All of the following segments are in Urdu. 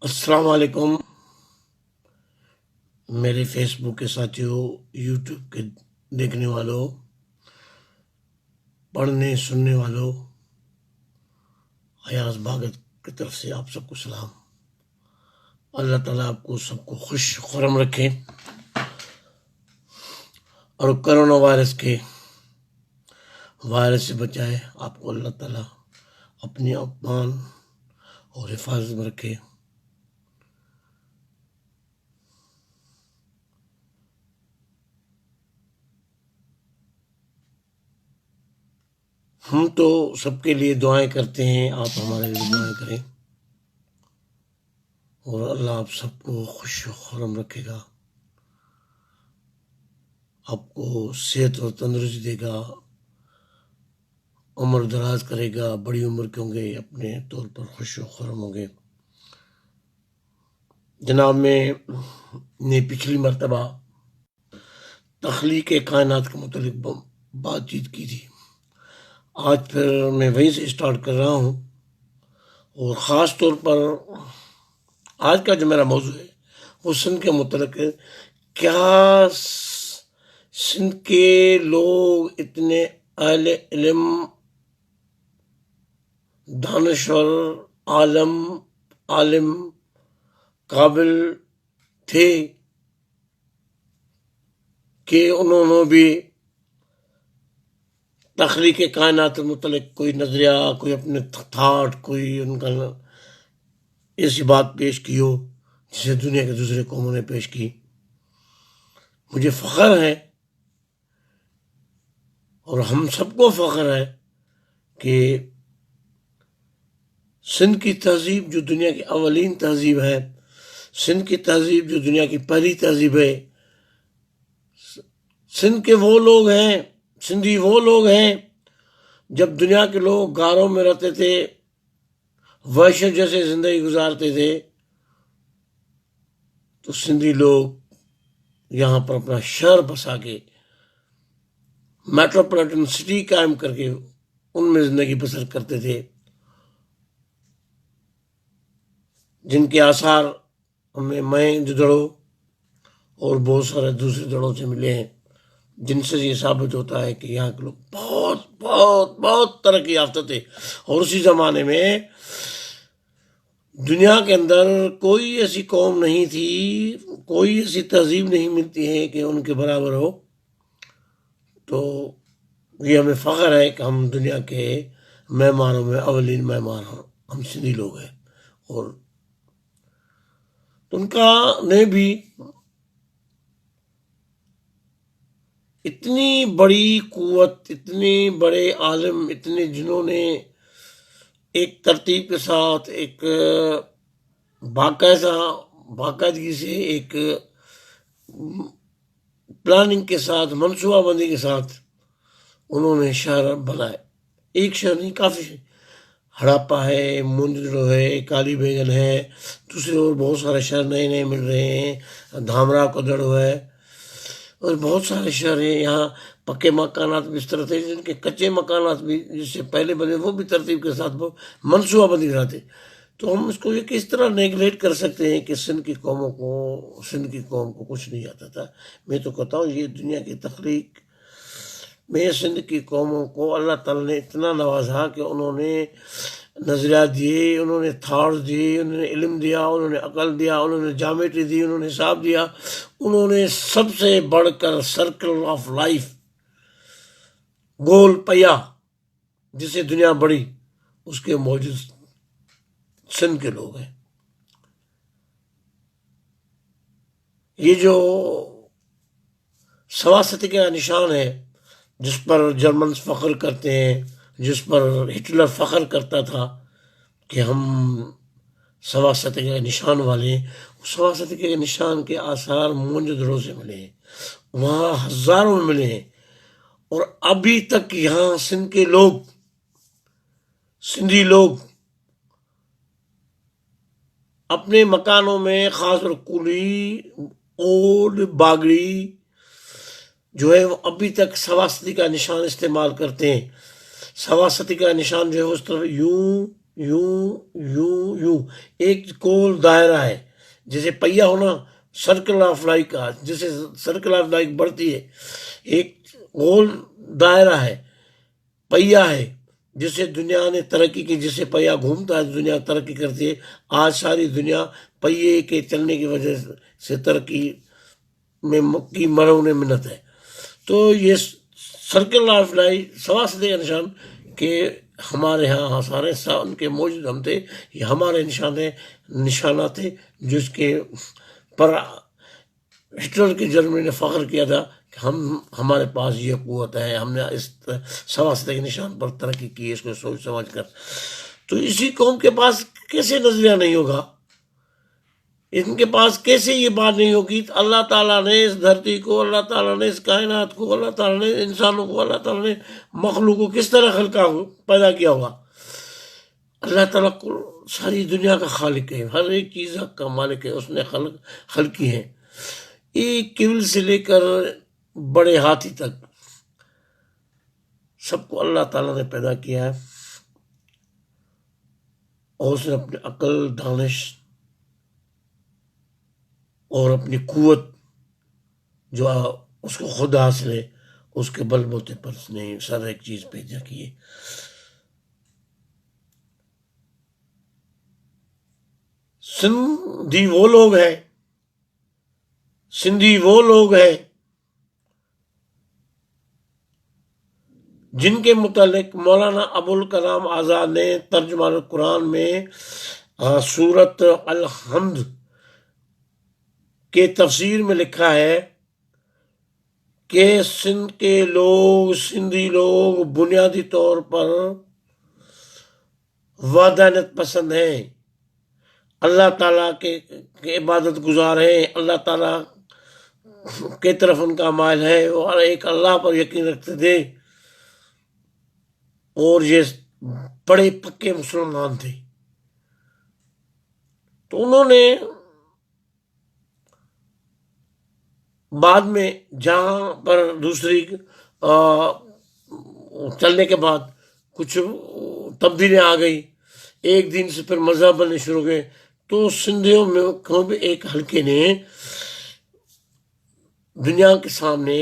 السلام علیکم میرے فیس بک کے ساتھیوں، یوٹیوب کے دیکھنے والوں، پڑھنے سننے والوں، ایاز بھاگت کی طرف سے آپ سب کو سلام۔ اللہ تعالیٰ آپ کو سب کو خوش خرم رکھے اور کرونا وائرس سے بچائے۔ آپ کو اللہ تعالیٰ اپنی امان اور حفاظت میں رکھے۔ ہم تو سب کے لیے دعائیں کرتے ہیں، آپ ہمارے لیے دعائیں کریں اور اللہ آپ سب کو خوش و خرم رکھے گا، آپ کو صحت اور تندرستی دے گا، عمر دراز کرے گا، بڑی عمر کے ہوں گے، اپنے طور پر خوش و خرم ہوں گے۔ جناب میں نے پچھلی مرتبہ تخلیق کائنات کے متعلق بات چیت کی تھی، آج پھر میں وہیں سے اسٹارٹ کر رہا ہوں، اور خاص طور پر آج کا جو میرا موضوع ہے وہ سندھ کے متعلق ہے۔ کیا سندھ کے لوگ اتنے اہل علم، دانشور، عالم، قابل تھے کہ انہوں نے بھی تخلیق کائنات کے متعلق کوئی نظریہ، کوئی اپنے تھاٹ، کوئی ان کا ایسی بات پیش کی ہو جسے دنیا کے دوسرے قوموں نے پیش کی؟ مجھے فخر ہے اور ہم سب کو فخر ہے کہ سندھ کی تہذیب جو دنیا کی اولین تہذیب ہے، سندھ کی تہذیب جو دنیا کی پہلی تہذیب ہے، سندھ کے وہ لوگ ہیں، سندھی وہ لوگ ہیں جب دنیا کے لوگ غاروں میں رہتے تھے، وحشت جیسے زندگی گزارتے تھے، تو سندھی لوگ یہاں پر اپنا شہر بسا کے، میٹروپولیٹن سٹی قائم کر کے ان میں زندگی بسر کرتے تھے، جن کے آثار ہمیں میں جدڑوں اور بہت سارے دوسرے دڑوں سے ملے ہیں، جن سے یہ ثابت ہوتا ہے کہ یہاں کے لوگ بہت بہت بہت ترقی یافتہ تھے، اور اسی زمانے میں دنیا کے اندر کوئی ایسی قوم نہیں تھی، کوئی ایسی تہذیب نہیں ملتی ہے کہ ان کے برابر ہو۔ تو یہ ہمیں فخر ہے کہ ہم دنیا کے معماروں میں اولین معمار ہم سندھی لوگ ہیں، اور ان کا نے بھی اتنی بڑی قوت، اتنے بڑے عالم، اتنے جنہوں نے ایک ترتیب کے ساتھ، ایک باقاعدگی سے، ایک پلاننگ کے ساتھ، منصوبہ بندی کے ساتھ انہوں نے شہر بنائے۔ ایک شہر نہیں، کافی، ہڑاپا ہے، موئندجو ہے، کالی بیگن ہے، دوسرے اور بہت سارے شہر نئے نئے مل رہے ہیں، دھامرا کدڑو ہے، اور بہت سارے شہر ہیں۔ یہاں پکے مکانات بھی اس طرح تھے، جن کے کچے مکانات بھی جس سے پہلے بنے وہ بھی ترتیب کے ساتھ وہ منصوبہ بندی کراتے۔ تو ہم اس کو یہ کس طرح نیگلیکٹ کر سکتے ہیں کہ سندھ کی قوم کو کچھ نہیں آتا تھا؟ میں تو کہتا ہوں یہ دنیا کی تخلیق میں سندھ کی قوموں کو اللہ تعالیٰ نے اتنا نوازا کہ انہوں نے نظریات دیے، انہوں نے تھاٹس دیے، انہوں نے علم دیا، انہوں نے عقل دیا، انہوں نے جامیٹری دی، انہوں نے حساب دیا، انہوں نے سب سے بڑھ کر سرکل آف لائف، گول پیا جسے دنیا بڑی، اس کے موجود سندھ کے لوگ ہیں۔ یہ جو سواستی کا نشان ہے، جس پر جرمنز فخر کرتے ہیں، جس پر ہٹلر فخر کرتا تھا کہ ہم سواستی کے نشان والے ہیں، سواستی کے نشان کے آثار موئندجو سے ملے ہیں، وہاں ہزاروں میں ملے ہیں، اور ابھی تک یہاں سندھ کے لوگ، سندھی لوگ اپنے مکانوں میں، خاص طور کولی، اوڈ، باگڑی جو ہے وہ ابھی تک سواستی کا نشان استعمال کرتے ہیں۔ سواستی کا نشان جو ہے اس طرف یوں یوں یوں یوں، ایک گول دائرہ ہے، جیسے پہیا ہونا سرکل آف لائف کا، جیسے سرکل آف لائف بڑھتی ہے، ایک گول دائرہ ہے، پہیا ہے، جس سے دنیا نے ترقی کی، جس سے پہیا گھومتا ہے دنیا ترقی کرتی ہے۔ آج ساری دنیا پہیے کے چلنے کی وجہ سے ترقی میں کی مرہون منت ہے۔ تو یہ سرکل آف لائف سواسدے کا نشان کہ ہمارے ہاں سارے انسان کے موجود ہم تھے، یہ ہمارے نشانات تھے، جس کے پر ہٹلر کی جرمنی نے فخر کیا تھا کہ ہمارے پاس یہ قوت ہے، ہم نے اس سواسدے کے نشان پر ترقی کی ہے، اس کو سوچ سمجھ کر۔ تو اسی قوم کے پاس کیسے نظریہ نہیں ہوگا، ان کے پاس کیسے یہ بات نہیں ہوگی؟ اللہ تعالیٰ نے اس دھرتی کو، اللہ تعالیٰ نے اس کائنات کو، اللہ تعالیٰ نے انسانوں کو، اللہ تعالیٰ نے مخلوق کو کس طرح پیدا کیا ہوگا؟ اللہ تعالیٰ کو ساری دنیا کا خالق ہے، ہر ایک چیز کا مالک ہے، اس نے خلقی ہے، ایک کیول سے لے کر بڑے ہاتھی تک سب کو اللہ تعالیٰ نے پیدا کیا ہے، اور اس نے اپنی عقل، دانش اور اپنی قوت جو اس کو خود حاصل ہے، اس کے بل بوتے پر اس نے سر ایک چیز پیدا کی ہے۔ سندھی وہ لوگ ہیں جن کے متعلق مولانا ابوالکلام آزاد نے ترجمان قرآن میں سورت الحمد کے تفسیر میں لکھا ہے کہ سندھی لوگ بنیادی طور پر وحدانیت پسند ہیں، اللہ تعالیٰ کے عبادت گزار ہیں، اللہ تعالیٰ کی طرف ان کا مائل ہے، اور ایک اللہ پر یقین رکھتے تھے، اور یہ بڑے پکے مسلمان تھے۔ تو انہوں نے بعد میں جہاں پر دوسری چلنے کے بعد کچھ تبدیلیاں آ گئی، ایک دن سے پھر مذہب بننے شروع ہو گئے، تو سندھیوں میں بھی ایک حلقے نے دنیا کے سامنے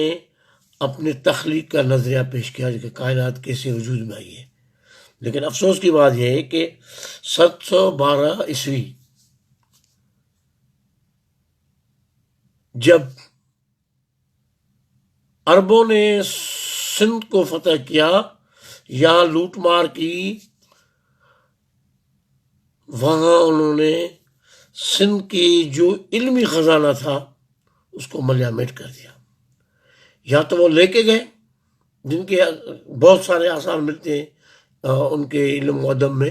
اپنے تخلیق کا نظریہ پیش کیا کہ کائنات کیسے وجود میں آئی ہے۔ لیکن افسوس کی بات یہ ہے کہ 712 عیسوی جب عربوں نے سندھ کو فتح کیا، یہاں لوٹ مار کی، وہاں انہوں نے سندھ کی جو علمی خزانہ تھا اس کو ملیا میٹ کر دیا۔ یا تو وہ لے کے گئے، جن کے بہت سارے آثار ملتے ہیں ان کے علم و ادب میں،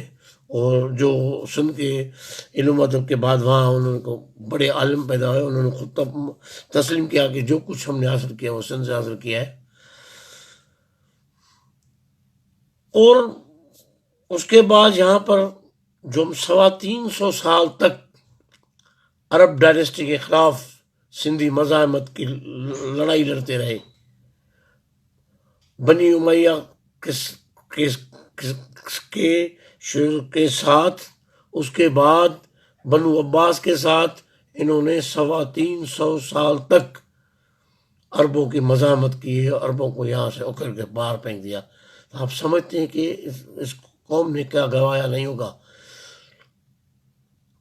اور جو سندھ کے علم و ادب کے بعد وہاں انہوں کو بڑے عالم پیدا ہوئے، انہوں نے خود تسلیم کیا کہ جو کچھ ہم نے حاصل کیا وہ سندھ سے حاصل کیا ہے۔ اور اس کے بعد یہاں پر جو 350 سال تک عرب ڈائنیسٹی کے خلاف سندھی مزاحمت کی لڑائی لڑتے رہے، بنی امیہ کے ساتھ، اس کے بعد بنو عباس کے ساتھ انہوں نے 350 سال تک عربوں کی مزاحمت کی ہے، عربوں کو یہاں سے اکھڑ کے باہر پھینک دیا۔ آپ سمجھتے ہیں کہ اس قوم نے کیا گوایا نہیں ہوگا،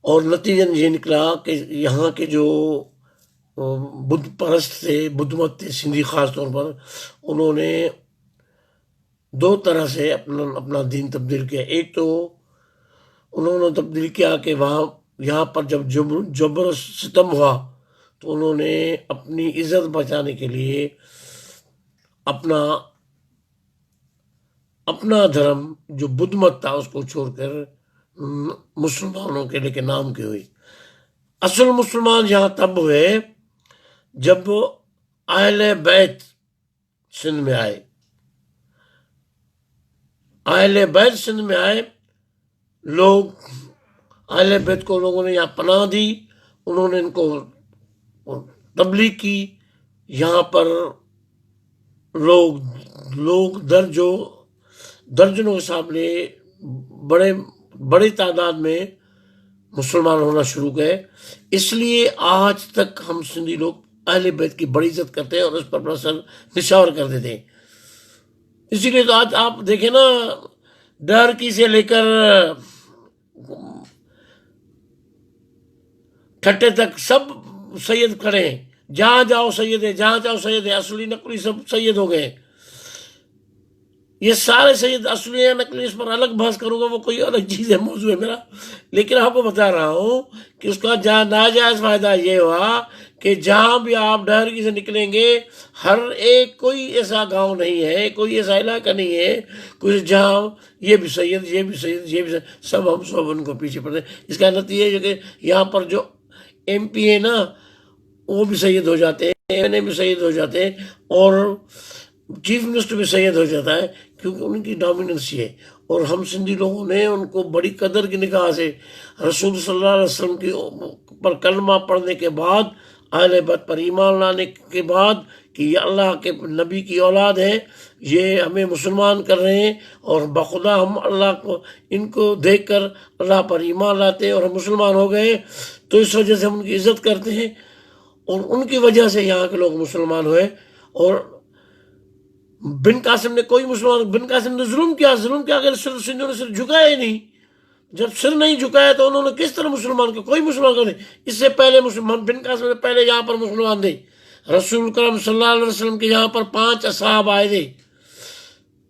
اور نتیجہ یہ نکلا کہ یہاں کے جو بدھ پرست تھے، بدھ مت تھے سندھی خاص طور پر، انہوں نے 2 طرح سے اپنا دین تبدیل کیا۔ ایک تو انہوں نے تبدیل کیا کہ یہاں پر جب جبر و ستم ہوا تو انہوں نے اپنی عزت بچانے کے لیے اپنا دھرم جو بدھ مت تھا اس کو چھوڑ کر مسلمانوں کے لے کے نام کی ہوئی۔ اصل مسلمان یہاں تب ہوئے جب اہل بیت سندھ میں آئے، اہل بیت سندھ میں آئے لوگ، اہل بیت کو لوگوں نے یہاں پناہ دی، انہوں نے ان کو تبلیغ کی، یہاں پر لوگ درجنوں کے سامنے بڑے بڑی تعداد میں مسلمان ہونا شروع گئے. اس لیے آج تک ہم سندھی لوگ اہل بیت کی بڑی عزت کرتے ہیں اور اس پر سر نشاور کرتے تھے. اسی لیے تو آج آپ دیکھیں نا، ڈرکی سے لے کر ٹھٹے تک سب سید کھڑے ہیں. جہاں جاؤ سید ہے، جہاں جاؤ سید ہے. اصلی نقلی سب سید ہو گئے. یہ سارے سید اصلی یا نقلی، اس پر الگ بحث کروں گا، وہ کوئی الگ چیز ہے، موضوع ہے میرا. لیکن آپ کو بتا رہا ہوں کہ اس کا جہاں ناجائز فائدہ یہ ہوا کہ جہاں بھی آپ ڈہرکی سے نکلیں گے، ہر ایک کوئی ایسا گاؤں نہیں ہے، کوئی ایسا علاقہ نہیں ہے کوئی جہاں یہ بھی سید، یہ بھی سید، یہ بھی سید، سب ہم سب ان کو پیچھے پڑتے ہیں. اس کا نتیجہ یہ کہ یہاں پر جو ایم پی ہے نا، وہ بھی سید ہو جاتے ہیں، ایم این اے بھی سید ہو جاتے ہیں، اور چیف منسٹر بھی سید ہو جاتا ہے، کیونکہ ان کی ڈومیننس ہے. اور ہم سندھی لوگوں نے ان کو بڑی قدر کی نگاہ سے رسول صلی اللہ علیہ وسلم کی پر کلمہ پڑھنے کے بعد، اہل بیت پر ایمان لانے کے بعد کہ یہ اللہ کے نبی کی اولاد ہے، یہ ہمیں مسلمان کر رہے ہیں، اور بخدا ہم اللہ کو ان کو دیکھ کر اللہ پر ایمان لاتے ہیں اور ہم مسلمان ہو گئے. تو اس وجہ سے ہم ان کی عزت کرتے ہیں، اور ان کی وجہ سے یہاں کے لوگ مسلمان ہوئے. اور بن قاسم نے کوئی مسلمان، بن قاسم نے ظلم کیا کہ سندھیوں نے سر جھکایا ہی نہیں. جب سر نہیں جھکایا تو انہوں نے کس طرح مسلمان کو، کوئی مسلمان کو نہیں. اس سے پہلے مسلمان، بن قاسم سے پہلے یہاں پر مسلمان تھے. رسول کرم صلی اللہ علیہ وسلم کے یہاں پر 5 اصحاب آئے تھے،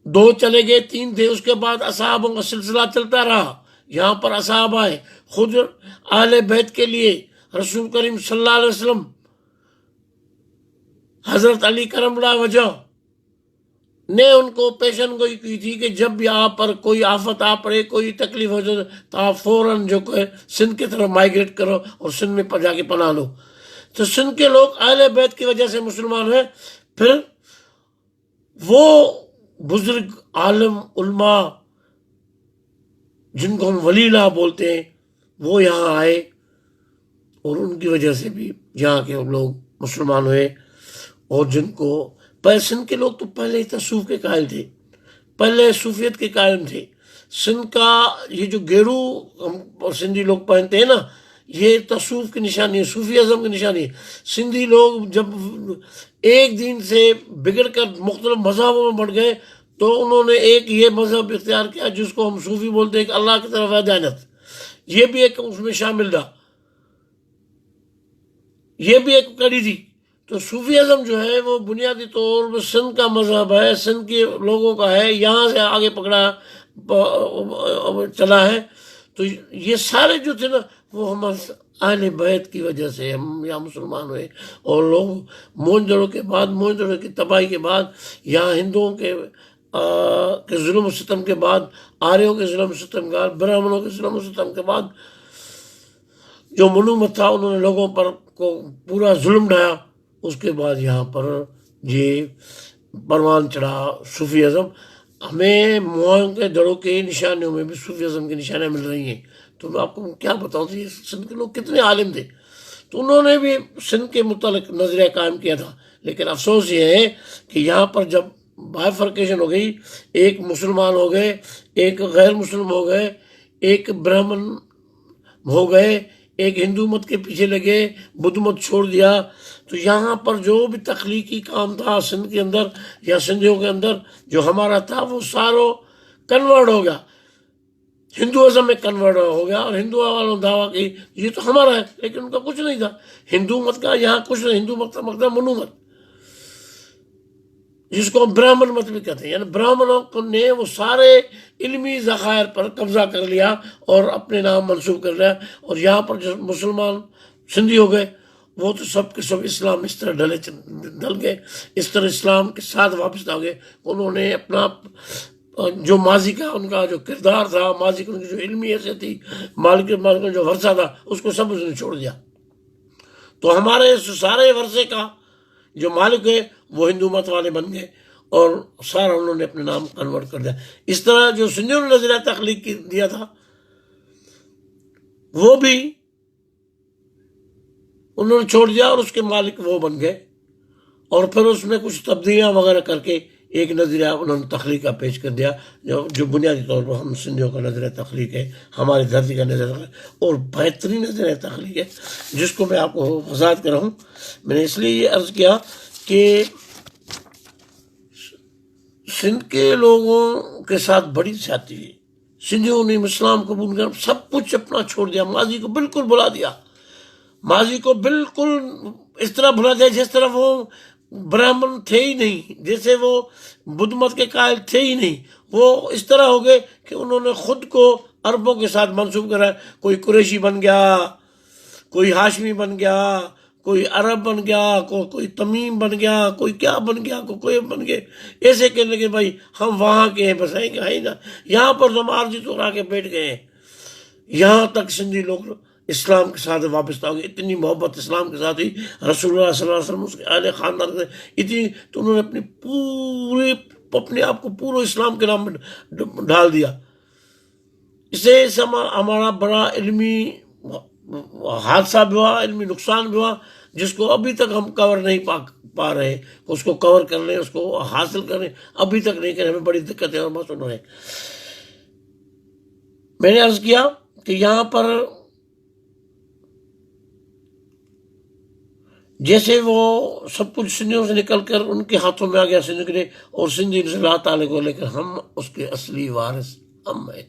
2 چلے گئے، 3 تھے. اس کے بعد اصحابوں کا سلسلہ چلتا رہا. یہاں پر اصحاب آئے، خود اہل بیت کے لیے رسول کریم صلی اللہ علیہ وسلم، حضرت علی کرم اللہ وجہ نے ان کو پیشن گوئی کی تھی کہ جب بھی آپ پر کوئی آفت آ پڑے، کوئی تکلیف ہو جائے تو آپ فوراً جو کہ سندھ کی طرف مائیگریٹ کرو اور سندھ میں جا کے پناہ لو. تو سندھ کے لوگ اہل بیت کی وجہ سے مسلمان ہوئے. پھر وہ بزرگ عالم علماء جن کو ہم ولی اللہ بولتے ہیں، وہ یہاں آئے، اور ان کی وجہ سے بھی یہاں کے لوگ مسلمان ہوئے. اور جن کو سندھ کے لوگ تو پہلے ہی تصوف کے قائل تھے، پہلے صوفیت کے قائم تھے. سندھ کا یہ جو گیرو ہم سندھی لوگ پہنتے ہیں نا، یہ تصوف کی نشانی ہے، صوفی ازم کی نشانی ہے. سندھی لوگ جب ایک دن سے بگڑ کر مختلف مذہبوں میں بڑھ گئے تو انہوں نے ایک یہ مذہب اختیار کیا جس کو ہم صوفی بولتے ہیں کہ اللہ کی طرف ہدایت. یہ بھی ایک اس میں شامل تھا، یہ بھی ایک کڑی تھی. تو صوفی ازم جو ہے وہ بنیادی طور پر سندھ کا مذہب ہے، سندھ کے لوگوں کا ہے، یہاں سے آگے پکڑا چلا ہے. تو یہ سارے جو تھے نا، وہ ہم اہل بیت کی وجہ سے ہم یہاں مسلمان ہوئے. اور لوگ موہنجوڑو کے بعد، موہنجوڑو کی تباہی کے بعد، یہاں ہندوؤں کے ظلم و ستم کے بعد، آریوں کے ظلم و ستم کے بعد، برہمنوں کے ظلم و ستم کے بعد، جو منومت تھا انہوں نے لوگوں پر کو پورا ظلم ڈھایا. اس کے بعد یہاں پر یہ پروان چڑھا صوفی ازم. ہمیں موہن کے جڑوں کے نشانیوں میں بھی صوفی ازم کی نشانیاں مل رہی ہیں. تو میں آپ کو کیا بتاؤں کہ سندھ کے لوگ کتنے عالم تھے. تو انہوں نے بھی سندھ کے متعلق نظریہ قائم کیا تھا. لیکن افسوس یہ ہے کہ یہاں پر جب بائیفرکیشن ہو گئی، ایک مسلمان ہو گئے، ایک غیر مسلم ہو گئے، ایک برہمن ہو گئے، ایک ہندو مت کے پیچھے لگے، بدھ مت چھوڑ دیا. تو یہاں پر جو بھی تخلیقی کام تھا سندھ کے اندر یا سندھیوں کے اندر جو ہمارا تھا، وہ ساروں کنورٹ ہو گیا، ہندوازم میں کنورٹ ہو گیا. اور ہندو والوں نے دعویٰ کی یہ تو ہمارا ہے، لیکن ان کا کچھ نہیں تھا. ہندو مت کا یہاں کچھ نہیں. ہندو مت کا مطلب منو مت، جس کو ہم برہمن مت بھی کہتے ہیں. یعنی برہمنوں نے وہ سارے علمی ذخائر پر قبضہ کر لیا اور اپنے نام منسوب کر لیا. اور یہاں پر جو مسلمان سندھی ہو گئے، وہ تو سب کے سب اسلام اس طرح ڈل گئے، اس طرح اسلام کے ساتھ واپس آ گئے. انہوں نے اپنا جو ماضی کا ان کا جو کردار تھا، ماضی کی ان کی جو علمی حیثیت تھی، مالک کا جو ورثہ تھا، اس کو سب اس نے چھوڑ دیا. تو ہمارے سارے ورثے کا جو مالک ہے وہ ہندو مت والے بن گئے، اور سارا انہوں نے اپنے نام کنورٹ کر دیا. اس طرح جو سندھیوں نے نظریہ تخلیق دیا تھا، وہ بھی انہوں نے چھوڑ دیا، اور اس کے مالک وہ بن گئے. اور پھر اس میں کچھ تبدیلیاں وغیرہ کر کے ایک نظریہ انہوں نے تخلیق کا پیش کر دیا جو بنیادی طور پر ہم سندھیوں کا نظریہ تخلیق ہے، ہماری دھرتی کا نظریہ تخلیق اور بہترین نظریہ تخلیق ہے، جس کو میں آپ کو وضاحت کر رہا ہوں۔ میں نے اس لیے یہ عرض کیا کہ سندھ کے لوگوں کے ساتھ بڑی زیادتی ہے۔ سندھیوں نے اسلام قبول کر سب کچھ اپنا چھوڑ دیا، ماضی کو بالکل بھلا دیا، ماضی کو بالکل اس طرح بھلا دیا جس طرح وہ برہمن تھے ہی نہیں، جیسے وہ بدھ مت کے قائل تھے ہی نہیں۔ وہ اس طرح ہو گئے کہ انہوں نے خود کو عربوں کے ساتھ منسوب کرا، کوئی قریشی بن گیا، کوئی ہاشمی بن گیا، کوئی عرب بن گیا، کوئی تمیم بن گیا، کوئی کیا بن گیا، کوئی بن گئے، ایسے کہنے لگے بھائی ہم وہاں کے ہیں، بس ہیں نا، یہاں پر ہم عارضی طور آ کے بیٹھ گئے ہیں۔ یہاں تک سندھی لوگ اسلام کے ساتھ وابستہ ہو گئے، اتنی محبت اسلام کے ساتھ ہوئی، رسول اللہ صلی اللہ علیہ وسلم اس کے اہل خاندان سے اتنی، تو انہوں نے اپنے آپ کو پورے اسلام کے نام میں ڈال دیا۔ اس سے ہمارا بڑا علمی حادثہ بھی ہوا، علمی نقصان بھی ہوا، جس کو ابھی تک ہم کور نہیں پا رہے، اس کو کور کر لیں، اس کو حاصل کریں، ابھی تک نہیں کریں، ہمیں بڑی دقتیں اور مسئلے ہیں۔ میں نے عرض کیا کہ یہاں پر جیسے وہ سب کچھ سندھیوں سے نکل کر ان کے ہاتھوں میں آ گیا سندھ کے، اور سندھی اللہ تعالیٰ کو لے کر ہم اس کے اصلی وارث ہم ہیں۔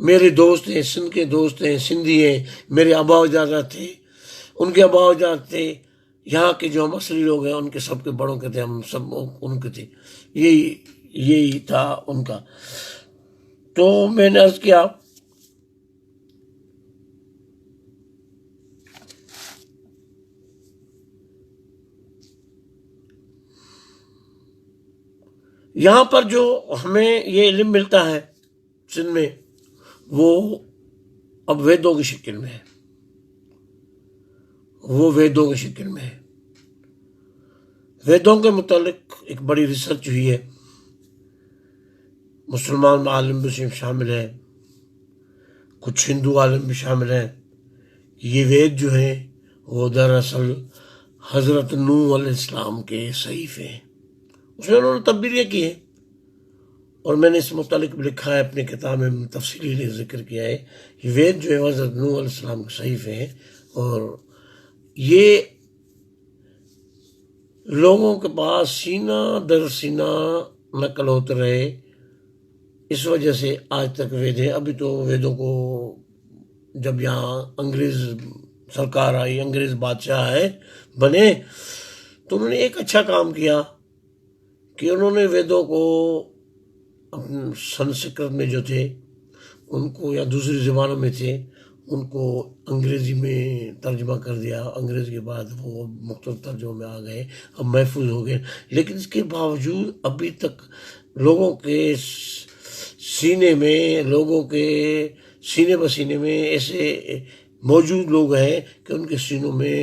میرے دوست ہیں، سندھ کے دوست ہیں، سندھی ہیں، میرے آبا و اجداد تھے، ان کے آبا و اجداد تھے، یہاں کے جو ہم اصلی لوگ ہیں ان کے سب کے بڑوں کے تھے، ہم سب ان کے تھے، یہی تھا ان کا۔ تو میں نے عرض کیا یہاں پر جو ہمیں یہ علم ملتا ہے سندھ میں، وہ اب ویدوں کی شکل میں ہے، وہ ویدوں کی شکل میں ہے۔ ویدوں کے متعلق ایک بڑی ریسرچ ہوئی ہے، مسلمان عالم بھی شامل ہیں، کچھ ہندو عالم بھی شامل ہیں۔ یہ وید جو ہیں وہ دراصل حضرت نوح علیہ السلام کے صحیفے ہیں، اس میں انہوں نے تبدیلیاں کی ہیں، اور میں نے اس متعلق بھی لکھا ہے اپنے کتاب میں، تفصیلی ذکر کیا ہے۔ یہ وید جو ہے حضرت نوح علیہ السلام کے صحیفے ہیں، اور یہ لوگوں کے پاس سینہ در سینہ نقل ہوتے رہے، اس وجہ سے آج تک وید ہے۔ ابھی تو ویدوں کو جب یہاں انگریز سرکار آئی، انگریز بادشاہ ہے بنے، تو انہوں نے ایک اچھا کام کیا کہ انہوں نے ویدوں کو سنسکرت میں جو تھے ان کو، یا دوسری زبانوں میں تھے ان کو انگریزی میں ترجمہ کر دیا۔ انگریز کے بعد وہ مختلف ترجموں میں آ گئے، اب محفوظ ہو گئے، لیکن اس کے باوجود ابھی تک لوگوں کے سینے میں، لوگوں کے سینے بسینے میں ایسے موجود لوگ ہیں کہ ان کے سینوں میں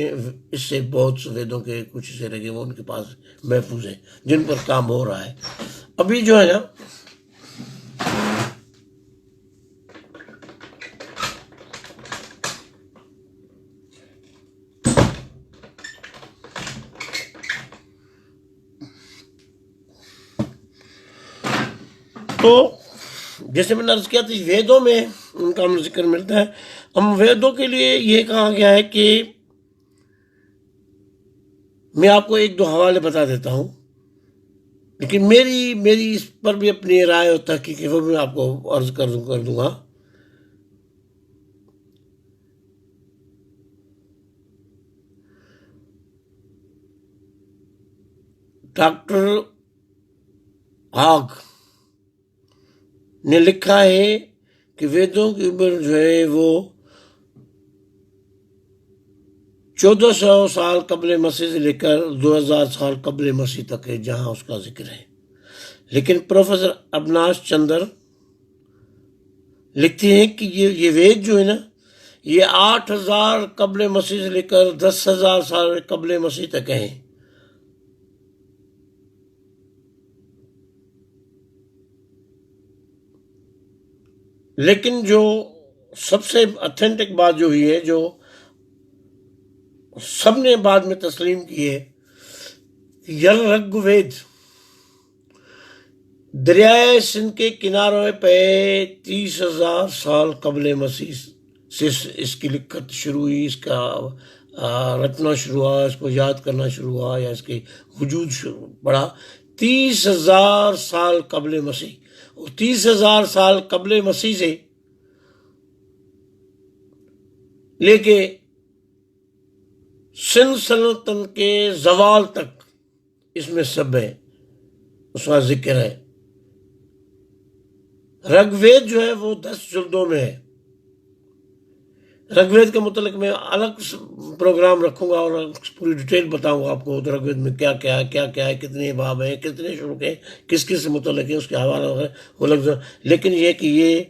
اس سے بہت سے ویدوں کے کچھ حصے رہ گئے، وہ ان کے پاس محفوظ ہیں، جن پر کام ہو رہا ہے۔ ابھی جو ہے نا تو جیسے میں نے عرض کیا تھا، ویدوں میں ان کا ہمیں ذکر ملتا ہے۔ ہم ویدوں کے لیے یہ کہا گیا ہے کہ میں آپ کو ایک دو حوالے بتا دیتا ہوں، لیکن میری اس پر بھی اپنی رائے اور تحقیق ہے، وہ بھی میں آپ کو عرض کر دوں گا۔ ڈاکٹر آگ نے لکھا ہے کہ ویدوں کی عمر جو ہے وہ 1400 سال قبل مسیح سے لے کر 2000 سال قبل مسیح تک ہے، جہاں اس کا ذکر ہے۔ لیکن پروفیسر ابناش چندر لکھتے ہیں کہ یہ وید جو ہے نا، یہ 8000 قبل مسیح سے لے کر 10,000 سال قبل مسیح تک ہیں۔ لیکن جو سب سے اتھینٹک بات جو ہوئی ہے، جو سب نے بعد میں تسلیم کی ہے، یر رگ وید دریائے سندھ کے کناروں پہ 30,000 سال قبل مسیح سے اس کی لکھت شروع ہوئی، اس کا رچنا شروع ہوا، اس کو یاد کرنا شروع ہوا یا اس کے وجود پڑا 30,000 سال قبل مسیح۔ اور 30,000 سال قبل مسیح سے لے کے سندھ سلطنت کے زوال تک اس میں سب ہے، اس کا ذکر ہے۔ رگ وید جو ہے وہ 10 جلدوں میں ہے۔ رگ وید کے متعلق میں الگ پروگرام رکھوں گا اور پوری ڈیٹیل بتاؤں گا آپ کو، رگ وید میں کیا کیا ہے، کتنے باب ہیں، کتنے شلوک ہیں، کس کس سے متعلق ہے، اس کے حوالہ ہے وہ لفظ۔ لیکن یہ کہ یہ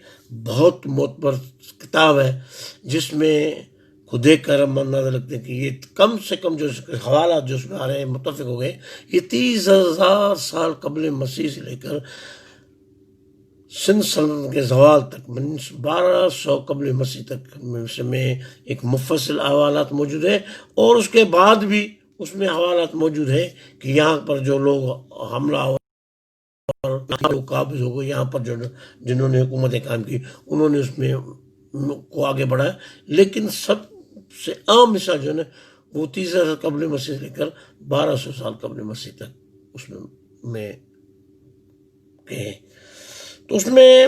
بہت معتبر کتاب ہے جس میں کو دیکھ کر ہم اندازہ لگتے ہیں کہ یہ کم سے کم جو حوالات جو اس میں آ رہے ہیں متفق ہو گئے، یہ 30,000 سال قبل مسیح سے لے کر سندھ سلطنت کے زوال تک 1200 قبل مسیح تک میں ایک مفصل حوالات موجود ہے، اور اس کے بعد بھی اس میں حوالات موجود ہے کہ یہاں پر جو لوگ حملہ اور قابض ہو گئے، یہاں پر جو جنہوں نے حکومت قائم کی انہوں نے اس میں کو آگے بڑھایا۔ لیکن سب سے عام حصہ جو ہے وہ 30,000 سال قبل مسیح سے لے کر 1200 سال قبل مسیح تک اس میں کہ تو اس میں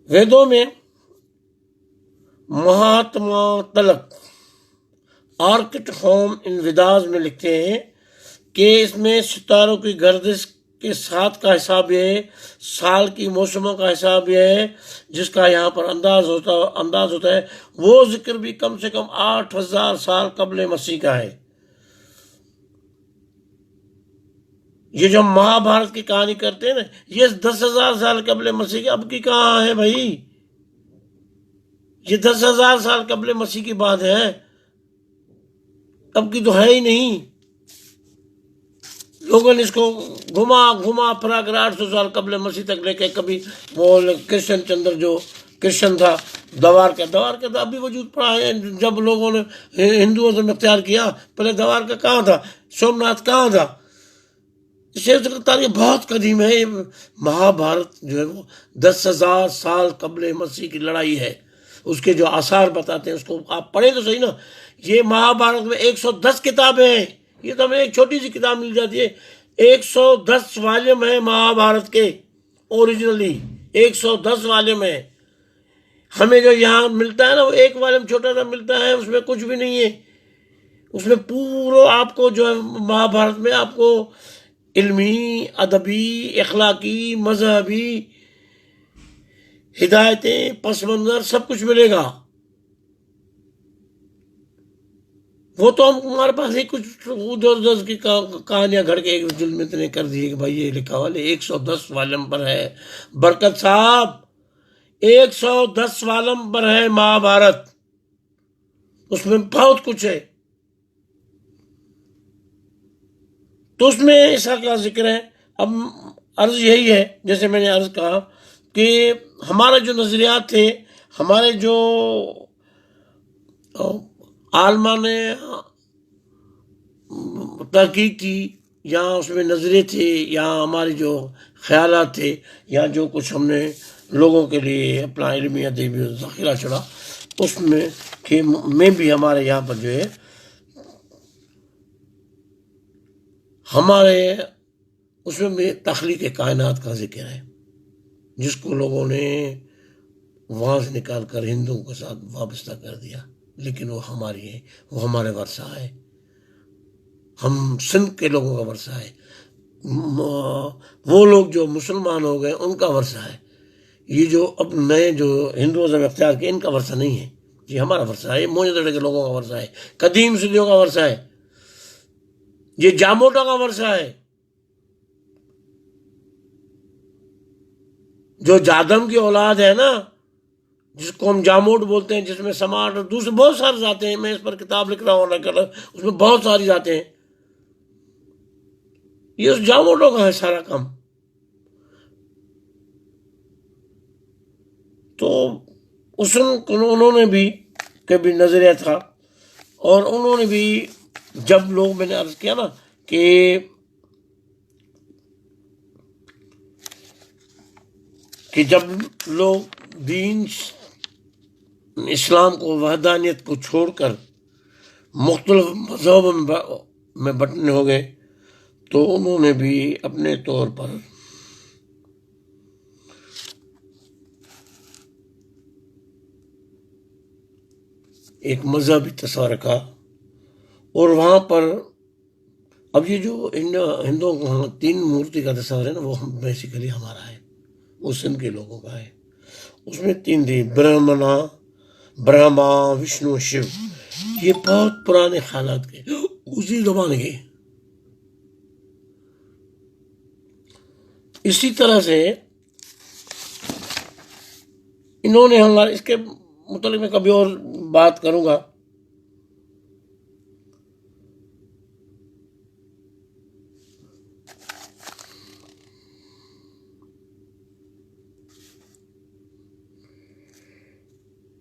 ویدوں میں مہاتما تلک آرکٹ ہوم ان ویداز میں لکھتے ہیں کہ اس میں ستاروں کی گردش کے ساتھ کا حساب یہ ہے، سال کی موسموں کا حساب یہ ہے، جس کا یہاں پر انداز ہوتا ہے، وہ ذکر بھی کم سے کم 8,000 سال قبل مسیح کا ہے۔ یہ جو مہا بھارت کی کہانی کرتے ہیں نا، یہ 10,000 سال قبل مسیح کی اب کی کہاں ہے بھائی؟ یہ 10,000 سال قبل مسیح کی بات ہے، اب کی تو ہے ہی نہیں۔ لوگوں نے اس کو گھما پھرا کر 800 سال قبل مسیح تک لے کے، کبھی وہ کرشن چندر جو کرشن تھا دوارکا تو ابھی وجود پڑا ہے۔ جب لوگوں نے ہندوازم اختیار کیا، پہلے دوارکا کہاں تھا، سومناتھ کہاں تھا؟ تاریخ بہت قدیم ہے۔ مہا بھارت جو ہے وہ 10,000 سال قبل مسیح کی لڑائی ہے، اس کے جو آثار بتاتے ہیں اس کو آپ پڑھیں تو صحیح نا۔ یہ مہا بھارت میں 110 کتابیں ہیں، یہ تو ہمیں ایک چھوٹی سی کتاب مل جاتی ہے۔ 110 والیم ہے مہا بھارت کے، اوریجنلی 110 والیم ہے۔ ہمیں جو یہاں ملتا ہے نا وہ ایک والیم چھوٹا سا ملتا ہے، اس میں کچھ بھی نہیں ہے۔ اس میں پورا آپ کو جو ہے مہا بھارت میں آپ کو علمی، ادبی، اخلاقی، مذہبی ہدایتیں، پس منظر سب کچھ ملے گا۔ وہ تو ہمارے پاس ہی کچھ ادھر کی کہانیاں گھڑ کے ایک جلد میں اتنے کر دیے کہ بھائی یہ لکھا والے 110 والم پر ہے۔ برکت صاحب 110 والم پر ہے مہا بھارت، اس میں بہت کچھ ہے۔ تو اس میں ایسا کا ذکر ہے۔ اب عرض یہی ہے، جیسے میں نے عرض کہا کہ ہمارے جو نظریات تھے، ہمارے جو عالماں نے تحقیق کی، یا اس میں نظریے تھے، یا ہمارے جو خیالات تھے، یا جو کچھ ہم نے لوگوں کے لیے اپنا علمی ادبی ذخیرہ چھڑا، اس میں بھی ہمارے یہاں پر جو ہے ہمارے اس میں بھی تخلیق کائنات کا ذکر ہے، جس کو لوگوں نے وہاں سے نکال کر ہندوؤں کے ساتھ وابستہ کر دیا، لیکن وہ ہماری ہے، وہ ہمارے ورثہ ہے، ہم سندھ کے لوگوں کا ورثہ ہے۔ وہ لوگ جو مسلمان ہو گئے ان کا ورثہ ہے، یہ جو اب نئے جو ہندوازم اختیار کیے ان کا ورثہ نہیں ہے، یہ ہمارا ورثہ ہے، یہ موہنجودڑو کے لوگوں کا ورثہ ہے، قدیم صدیوں کا ورثہ ہے، یہ جاموٹا کا ورثہ ہے، جو جادم کی اولاد ہے نا، جس کو ہم جاموٹ بولتے ہیں، جس میں سماٹ اور دوسرے بہت ساری ذاتیں ہیں، میں اس پر کتاب لکھ رہا ہوں، اس میں بہت ساری ذاتیں ہیں، یہ اس جاموٹوں کا ہے سارا کام۔ تو انہوں نے بھی کبھی نظریہ تھا، اور انہوں نے بھی جب لوگ، میں نے عرض کیا نا کہ جب لوگ دین اسلام کو، وحدانیت کو چھوڑ کر مختلف مذہبوں میں بٹنے ہو گئے تو انہوں نے بھی اپنے طور پر ایک مذہبی تصور رکھا، اور وہاں پر اب یہ جو ہندوؤں کو ہاں 3 مورتی کا تصور ہے نا، وہ بیسیکلی ہمارا ہے، وہ سندھ کے لوگوں کا ہے۔ اس میں 3 تھی، برہما، وشنو، شیو۔ یہ بہت پرانے خیالات کے، اسی زمانے کے۔ اسی طرح سے انہوں نے ہمارے، اس کے متعلق میں کبھی اور بات کروں گا۔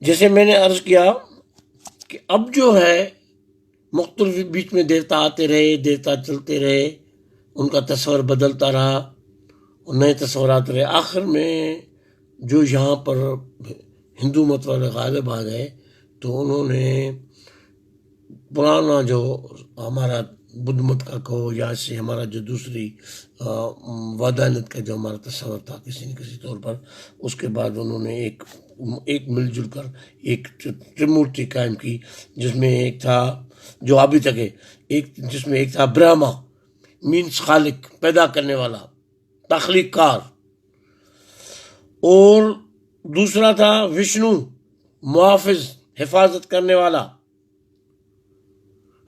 جیسے میں نے عرض کیا کہ اب جو ہے مختلف بیچ میں دیوتا آتے رہے، دیوتا چلتے رہے، ان کا تصور بدلتا رہا، اور نئے تصورات رہے۔ آخر میں جو یہاں پر ہندو مت والے غالب آ گئے تو انہوں نے پرانا جو ہمارا بدھ مت کا کہو، یا سے ہمارا جو دوسری وحدانیت کا جو ہمارا تصور تھا کسی نہ کسی طور پر، اس کے بعد انہوں نے ایک مل جل کر ایک ترمورتی قائم کی، جس میں ایک تھا جو ابھی تک ہے، جس میں ایک تھا برہما، مینس خالق، پیدا کرنے والا، تخلیق کار، اور دوسرا تھا وشنو، محافظ، حفاظت کرنے والا،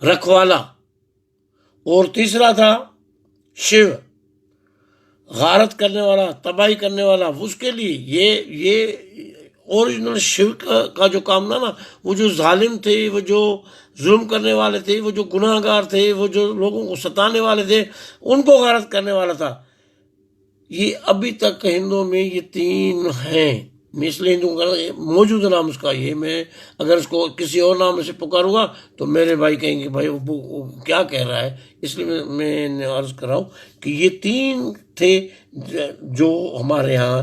رکھوالا، اور تیسرا تھا شیو، غارت کرنے والا، تباہی کرنے والا۔ اس کے لیے یہ اوریجنل شیو کا جو کام تھا نا، وہ جو ظالم تھے، وہ جو ظلم کرنے والے تھے، وہ جو گناہ گار تھے، وہ جو لوگوں کو ستانے والے تھے، ان کو غارت کرنے والا تھا۔ یہ ابھی تک ہندوؤں میں یہ 3 ہیں۔ میں اس لیے ہندوؤں کا موجود نام اس کا یہ، میں اگر اس کو کسی اور نام سے پکاروں گا تو میرے بھائی کہیں گے بھائی وہ کیا کہہ رہا ہے۔ اس لیے میں نے عرض کر رہا ہوں کہ یہ 3 تھے جو ہمارے یہاں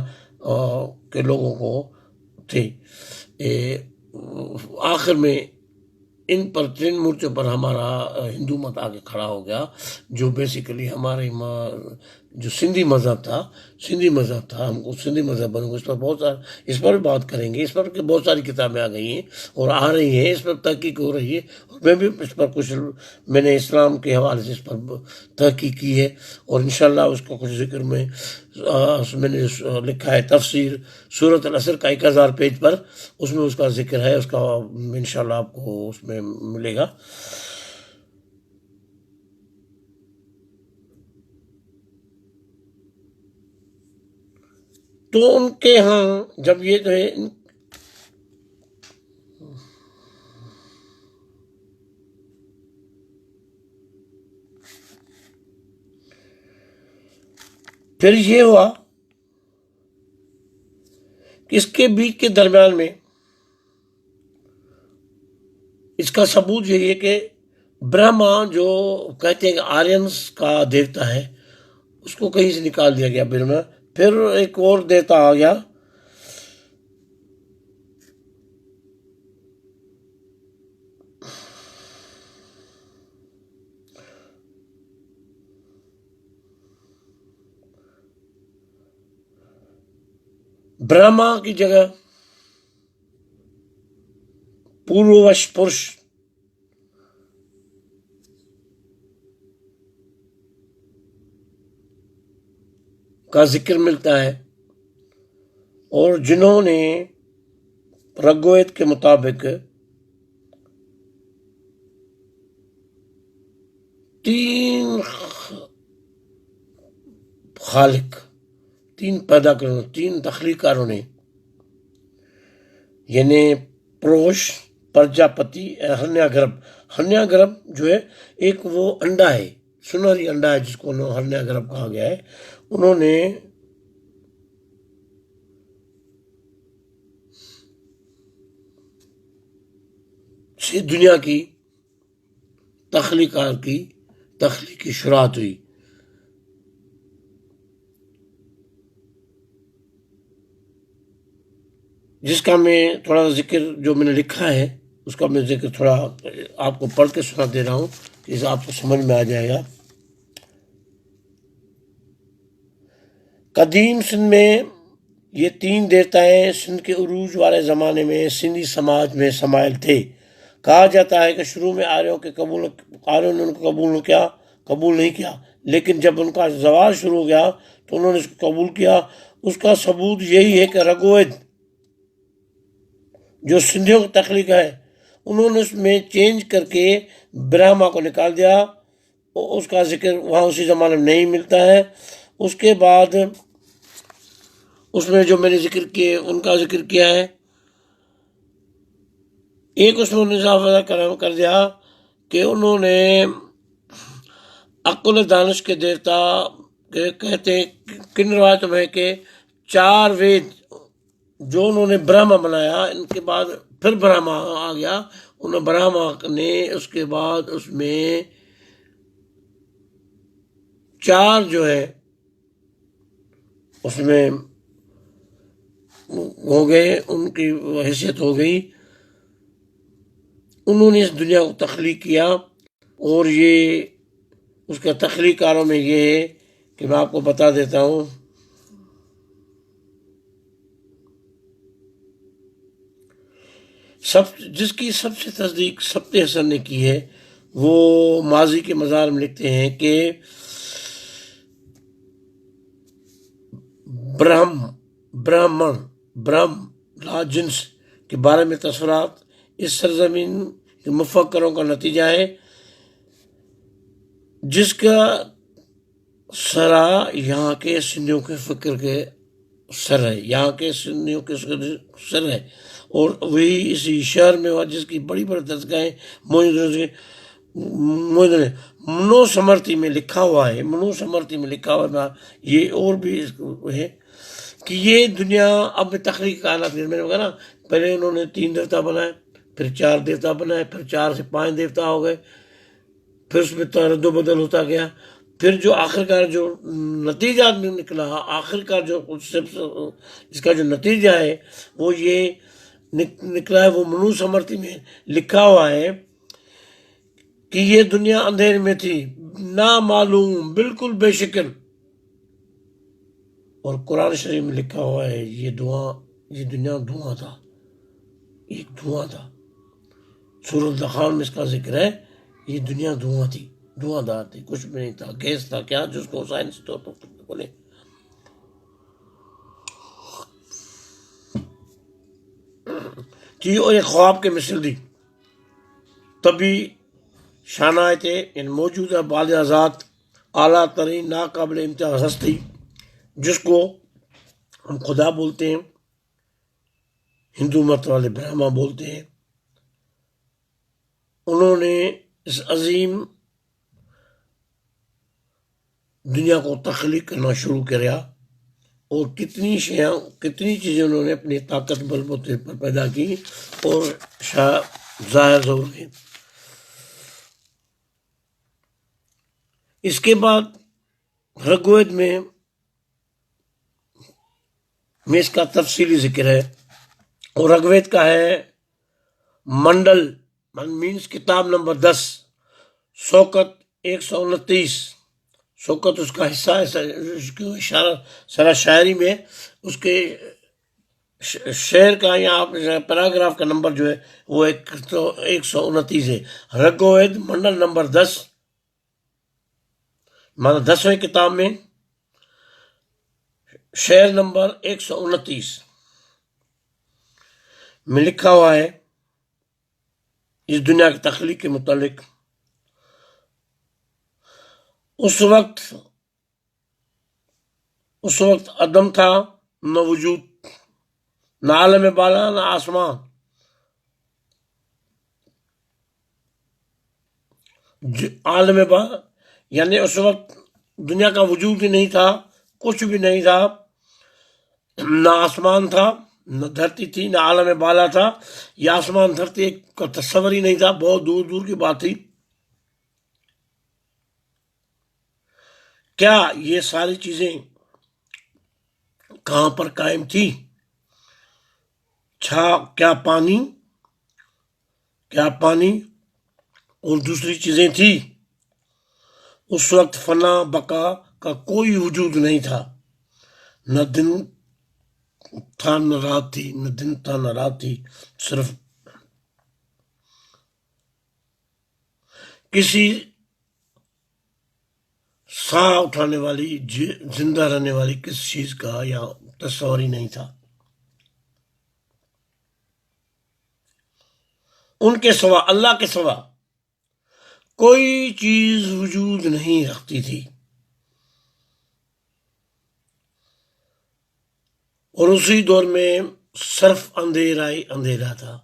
کے لوگوں کو تھے۔ آخر میں ان پر 3 مورتیوں پر ہمارا ہندو مت آگے کھڑا ہو گیا، جو بیسیکلی ہمارے جو سندھی مذہب تھا، ہم کو سندھی مذہب بن گیا۔ اس پر بہت سارا، اس پر بھی بات کریں گے، اس پر بہت ساری کتابیں آ گئی ہیں اور آ رہی ہیں، اس پر تحقیق ہو رہی ہے، اور میں بھی اس پر کچھ، میں نے اسلام کے حوالے سے اس پر تحقیق کی ہے، اور انشاءاللہ اس کا کچھ ذکر میں نے لکھا ہے تفسیر سورۃ العصر کا 1000 پیج پر، اس میں اس کا ذکر ہے، اس کا انشاءاللہ آپ کو اس میں ملے گا۔ تو ان کے ہاں جب یہ جو ہے، پھر یہ ہوا کہ اس کے بیچ کے درمیان میں اس کا ثبوت یہی ہے کہ برہما جو کہتے ہیں کہ آرینس کا دیوتا ہے، اس کو کہیں سے نکال دیا گیا برہما۔ پھر ایک اور دیوتا آ گیا، برہما کی جگہ پوروش پرش کا ذکر ملتا ہے، اور جنہوں نے رگوید کے مطابق 3 خالق، 3 پیدا کرنے، 3 تخلیق کاروں نے، یعنی پروش، پرجاپتی، ہرنیا گربھ۔ ہرنیا گربھ جو ہے ایک وہ انڈا ہے، سنہری انڈا ہے، جس کو ہرنیا گربھ کہا گیا ہے۔ انہوں نے دنیا کی تخلیقات کی تخلیق کی شروعات ہوئی. جس کا میں تھوڑا سا ذکر جو میں نے لکھا ہے اس کا میں ذکر تھوڑا آپ کو پڑھ کے سنا دے رہا ہوں کہ اسے آپ کو سمجھ میں آ جائے گا. قدیم سندھ میں یہ 3 دیوتائیں سندھ کے عروج والے زمانے میں سندھی سماج میں سمائل تھے. کہا جاتا ہے کہ شروع میں آریوں نے ان کو قبول نہیں کیا، لیکن جب ان کا زوال شروع ہو گیا تو انہوں نے اس کو قبول کیا. اس کا ثبوت یہی ہے کہ رگوید جو سندھیوں کی تخلیق ہے، انہوں نے اس میں چینج کر کے برہما کو نکال دیا. اس کا ذکر وہاں اسی زمانے میں نہیں ملتا ہے. اس کے بعد اس میں جو میں نے ذکر کیے ان کا ذکر کیا ہے. ایک اس میں انہوں نے اضافہ کر دیا کہ انہوں نے عقل دانش کے دیوتا کہتے ہیں کن روایتوں میں کہ 4 وید جو انہوں نے برہما بنایا، ان کے بعد پھر برہما آ گیا. انہوں برہما نے اس کے بعد اس میں 4 جو ہے اس میں ہو گئے، ان کی حیثیت ہو گئی. انہوں نے اس دنیا کو تخلیق کیا. اور یہ اس کا تخلیق کاروں میں یہ ہے کہ میں آپ کو بتا دیتا ہوں. جس کی سب سے تصدیق سبت حسن نے کی ہے، وہ ماضی کے مزار میں لکھتے ہیں کہ برہم لا جنس کے بارے میں تصورات اس سرزمین کے مفکروں کا نتیجہ ہے، جس کا سرا یہاں کے سندھیوں کے فکر کے سر ہے. اور وہی اسی شہر میں ہوا جس کی بڑی بڑی دستگاہیں منو سمرتی میں لکھا ہوا ہے. یہ اور بھی ہے کہ یہ دنیا اب تخلیق کائنات میں نے کہا نا، پہلے انہوں نے 3 دیوتا بنائے، پھر 4 دیوتا بنائے، پھر 4 سے 5 دیوتا ہو گئے، پھر اس میں رد و بدل ہوتا گیا. پھر جو آخرکار جو نتیجہ نکلا، آخرکار جو اس کا جو نتیجہ ہے وہ یہ نکلا ہے. وہ منو سمرتی میں لکھا ہوا ہے کہ یہ دنیا اندھیرے میں تھی، نامعلوم، بالکل بے شکل. اور قرآن شریف میں لکھا ہوا ہے یہ دنیا دھواں تھا، ایک دھواں تھا. سورۃ دخان میں اس کا ذکر ہے. یہ دنیا دھواں دار تھی، کچھ بھی نہیں تھا، گیس تھا کیا جس کو سائنس طور پر بولے. اور ایک خواب کے مثل دی تبھی شانائے ان موجودہ بالغ ذات اعلیٰ ترین ناقابل امتیاز ہستی جس کو ہم خدا بولتے ہیں، ہندو مت والے برہما بولتے ہیں، انہوں نے اس عظیم دنیا کو تخلیق کرنا شروع کیا. اور کتنی چیزیں انہوں نے اپنی طاقت بل بوتے پر پیدا کی اور ظاہر ضرور ہیں. اس کے بعد رگوید میں اس کا تفصیلی ذکر ہے. اور رگوید کا ہے منڈل مینس کتاب نمبر 10، سوکت 129. سوکت اس کا حصہ ہے. سرا شاعری میں اس کے شعر کا یا پیراگراف کا نمبر جو ہے وہ 129 ہے. رگوید منڈل نمبر 10 مطلب 10ویں کتاب میں شعر نمبر 129 میں لکھا ہوا ہے اس دنیا کی تخلیق کے متعلق. اس وقت عدم تھا، نہ وجود، نہ عالم بالا نہ آسمان. عالم بالا یعنی اس وقت دنیا کا وجود ہی نہیں تھا، کچھ بھی نہیں تھا، نہ آسمان تھا نہ دھرتی تھی، نہ عالم بالا تھا. یہ آسمان دھرتی کا تصور ہی نہیں تھا، بہت دور دور کی بات تھی. کیا یہ ساری چیزیں کہاں پر قائم تھی؟ کیا پانی اور دوسری چیزیں تھی؟ اس وقت فنا بقا کا کوئی وجود نہیں تھا، نہ دن تھا نہ رات تھی، صرف کسی سانس اٹھانے والی، زندہ رہنے والی کسی چیز کا یا تصور ہی نہیں تھا۔ ان کے سوا، اللہ کے سوا کوئی چیز وجود نہیں رکھتی تھی، اور اسی دور میں صرف اندھیرا ہی اندھیرا تھا،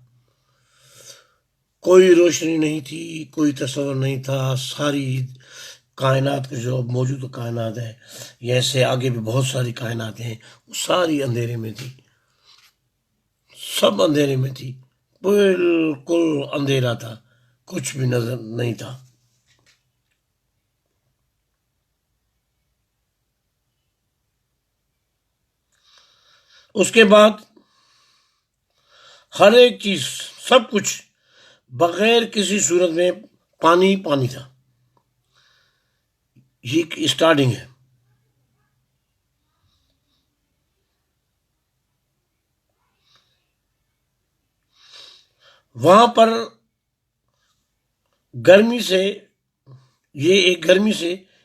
کوئی روشنی نہیں تھی، کوئی تصور نہیں تھا۔ ساری کائنات کے جو موجود کائنات ہے، ایسے آگے بھی بہت ساری کائنات ہیں، وہ ساری اندھیرے میں تھی، سب اندھیرے میں تھی، بالکل اندھیرا تھا، کچھ بھی نظر نہیں تھا۔ اس کے بعد ہر ایک چیز، سب کچھ بغیر کسی صورت میں پانی تھا۔ یہ اسٹارٹنگ ہے۔ وہاں پر گرمی سے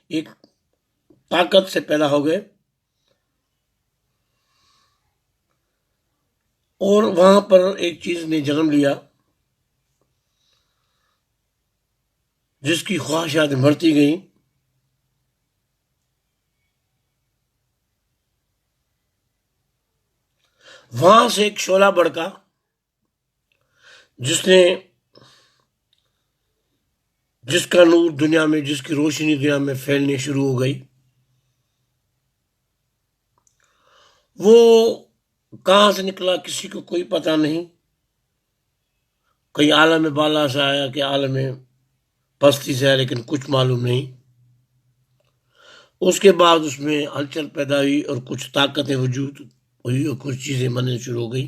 ایک طاقت سے پیدا ہو گئے، اور وہاں پر ایک چیز نے جنم لیا جس کی خواہشات بڑھتی گئیں، وہاں سے ایک شعلہ بڑھکا جس کا نور دنیا میں، جس کی روشنی دنیا میں پھیلنے شروع ہو گئی۔ وہ کہاں سے نکلا کسی کو کوئی پتہ نہیں، کہیں عالم بالا سے آیا کہ عالم پستی سے آیا، لیکن کچھ معلوم نہیں۔ اس کے بعد اس میں ہلچل پیدا ہوئی اور کچھ طاقتیں وجود ہوئی اور کچھ چیزیں بننے شروع ہو گئی۔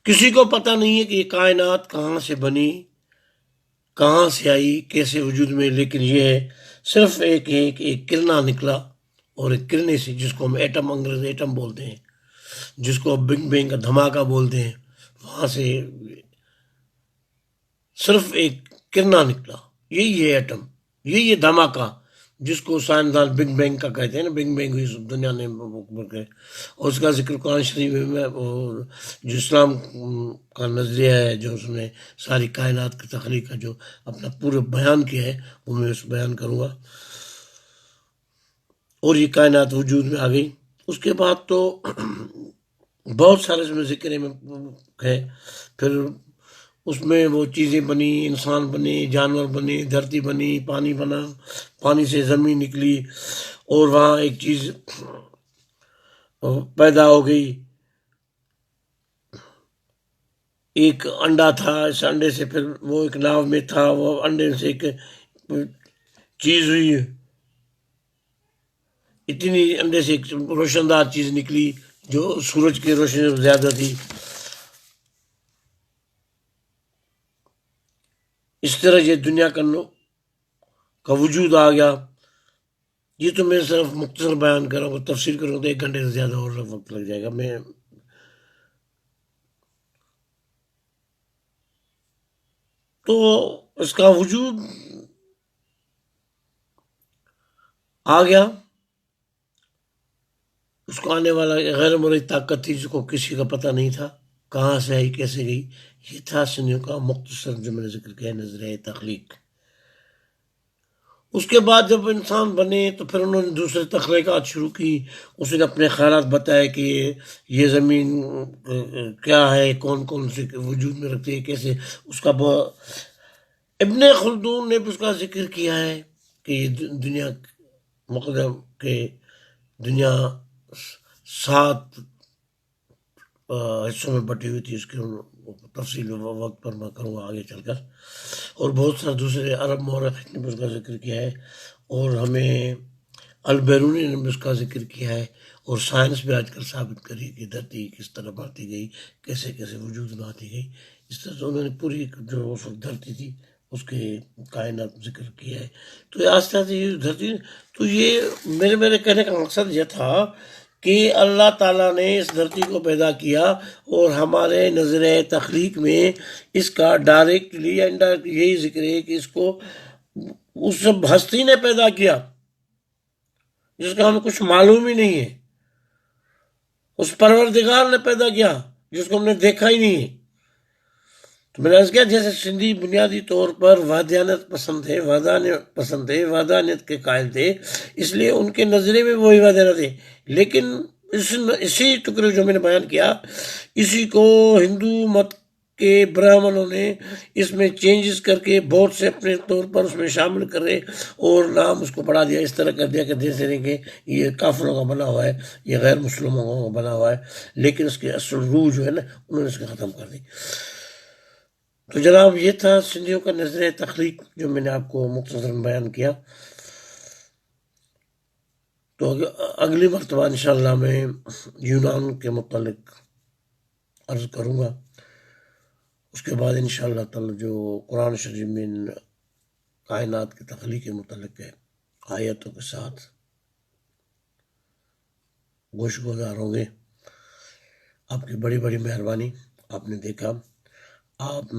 کسی کو پتہ نہیں ہے کہ یہ کائنات کہاں سے بنی، کہاں سے آئی، کیسے وجود میں، لیکن یہ ہے صرف ایک کرنا نکلا، اور ایک کرنے سے، جس کو ہم ایٹم، انگریزی ایٹم بولتے ہیں، جس کو بگ بینگ کا دھماکہ بولتے ہیں، وہاں سے صرف ایک کرنا نکلا، یہی ہے ایٹم، یہی ہے دھماکہ، جس کو سائنسدان بگ بینگ کا کہتے ہیں نا، بگ بینگ ہوئی دنیا نے، اور اس کا ذکر قرآن شریف میں، اور جو اسلام کا نظریہ ہے، جو اس نے ساری کائنات کی تخلیق کا جو اپنا پورا بیان کیا ہے، وہ میں اس بیان کروں گا، اور یہ کائنات وجود میں آ گئی۔ اس کے بعد تو بہت سارے اس میں ذکر ہے، پھر اس میں وہ چیزیں بنی، انسان بنے، جانور بنے، دھرتی بنی، پانی بنا، پانی سے زمین نکلی، اور وہاں ایک چیز پیدا ہو گئی، ایک انڈا تھا، اس انڈے سے پھر وہ ایک ناؤ میں تھا، وہ انڈے سے ایک چیز ہوئی، اتنی انڈے سے ایک روشن دار چیز نکلی جو سورج کی روشنی سے زیادہ تھی۔ اس طرح یہ دنیا کا وجود آ گیا۔ یہ تو میں صرف مختصر بیان کروں گا، تفصیل کروں گا تو 1 گھنٹے سے زیادہ اور وقت لگ جائے گا۔ تو اس کا وجود آ گیا، اس کو آنے والا غیر مرئی طاقت تھی، جس کو کسی کا پتہ نہیں تھا کہاں سے آئی، کیسے گئی۔ یہ تھا سنیوں کا مختصر جو میں نے ذکر کیا، نظریہ تخلیق۔ اس کے بعد جب انسان بنے تو پھر انہوں نے دوسرے تخلیقات شروع کی، اس نے اپنے خیالات بتائے کہ یہ زمین کیا ہے، کون کون سے وجود میں رکھتی ہے، کیسے اس کا ابن خلدون نے بھی اس کا ذکر کیا ہے کہ یہ دنیا مقدم کہ دنیا 7 حصوں میں بٹی ہوئی تھی، اس کی تفصیل وقت پر میں کروں گا آگے چل کر. اور بہت سارے دوسرے عرب مورخین نے بھی اس کا ذکر کیا ہے، اور ہمیں البیرونی نے بھی اس کا ذکر کیا ہے، اور سائنس بھی آج کل ثابت کری کہ دھرتی کس طرح بڑھتی گئی، کیسے کیسے وجود میں آتی گئی. اس طرح سے انہوں نے پوری جو اس وقت دھرتی تھی اس کے کائنات ذکر کیا ہے. تو یہ آہستہ آہستہ یہ دھرتی، تو یہ میرے کہنے کا مقصد یہ تھا کہ اللہ تعالیٰ نے اس دھرتی کو پیدا کیا، اور ہمارے نظر تخلیق میں اس کا ڈائریکٹلی یا انڈائریکٹ یہی ذکر ہے کہ اس کو اس ہستی نے پیدا کیا جس کا ہمیں کچھ معلوم ہی نہیں ہے، اس پروردگار نے پیدا کیا جس کو ہم نے دیکھا ہی نہیں ہے. تو میں نے عرض کیا جیسے سندھی بنیادی طور پر وحدانیت پسند ہے، وحدانیت کے قائل تھے، اس لیے ان کے نظریے میں وہی وحدانیت ہے. لیکن اسی ٹکڑے جو میں نے بیان کیا، اسی کو ہندو مت کے برہمنوں نے اس میں چینجز کر کے بہت سے اپنے طور پر اس میں شامل کرے اور نام اس کو بڑھا دیا، اس طرح کر دیا کہ جیسے نہیں کہ یہ کافروں کا بنا ہوا ہے، یہ غیر مسلموں کا بنا ہوا ہے. لیکن اس کے اصل روح جو ہے نا انہوں نے اس کو ختم کر دی. تو جناب یہ تھا سندھیوں کا نظریہ تخلیق جو میں نے آپ کو مختصراً بیان کیا. تو اگلی مرتبہ انشاءاللہ میں یونان کے متعلق عرض کروں گا. اس کے بعد انشاءاللہ تعالی جو قرآن شریف میں کائنات کی تخلیق کے متعلق ہے آیتوں کے ساتھ گوش گزار ہوں گے. آپ کی بڑی بڑی مہربانی. آپ نے دیکھا، آپ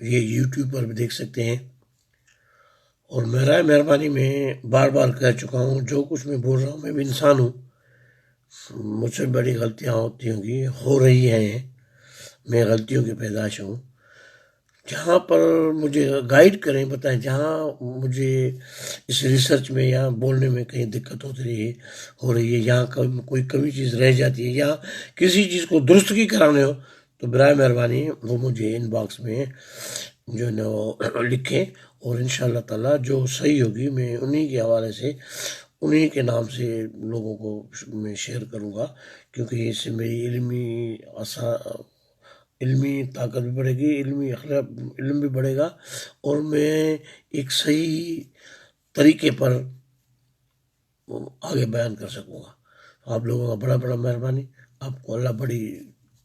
یہ یوٹیوب پر بھی دیکھ سکتے ہیں، اور میرا مہربانی میں بار بار کہہ چکا ہوں، جو کچھ میں بول رہا ہوں میں بھی انسان ہوں، مجھ سے بڑی غلطیاں ہوتی ہوں گی، ہو رہی ہیں، میں غلطیوں کی پیدائش ہوں. جہاں پر مجھے گائیڈ کریں، بتائیں جہاں مجھے اس ریسرچ میں یا بولنے میں کہیں دقت ہو رہی ہے، یہاں کوئی کمی چیز رہ جاتی ہے، یا کسی چیز کو درستگی کرانے ہو، تو برائے مہربانی وہ مجھے ان باکس میں جو ہے نا وہ لکھیں، اور انشاءاللہ تعالیٰ جو صحیح ہوگی میں انہی کے حوالے سے انہی کے نام سے لوگوں کو میں شیئر کروں گا، کیونکہ اس سے میری علمی طاقت بھی بڑھے گی، علم بھی بڑھے گا، اور میں ایک صحیح طریقے پر آگے بیان کر سکوں گا. آپ لوگوں کا بڑا بڑا مہربانی. آپ کو اللہ بڑی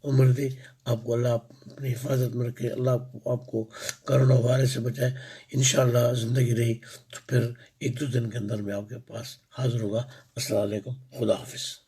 عمر دے، آپ کو اللہ اپنی حفاظت میں رکھے، اللہ آپ کو کرونا وائرس سے بچائے. انشاءاللہ زندگی رہی تو پھر ایک دو دن کے اندر میں آپ کے پاس حاضر ہوگا. السلام علیکم، خدا حافظ.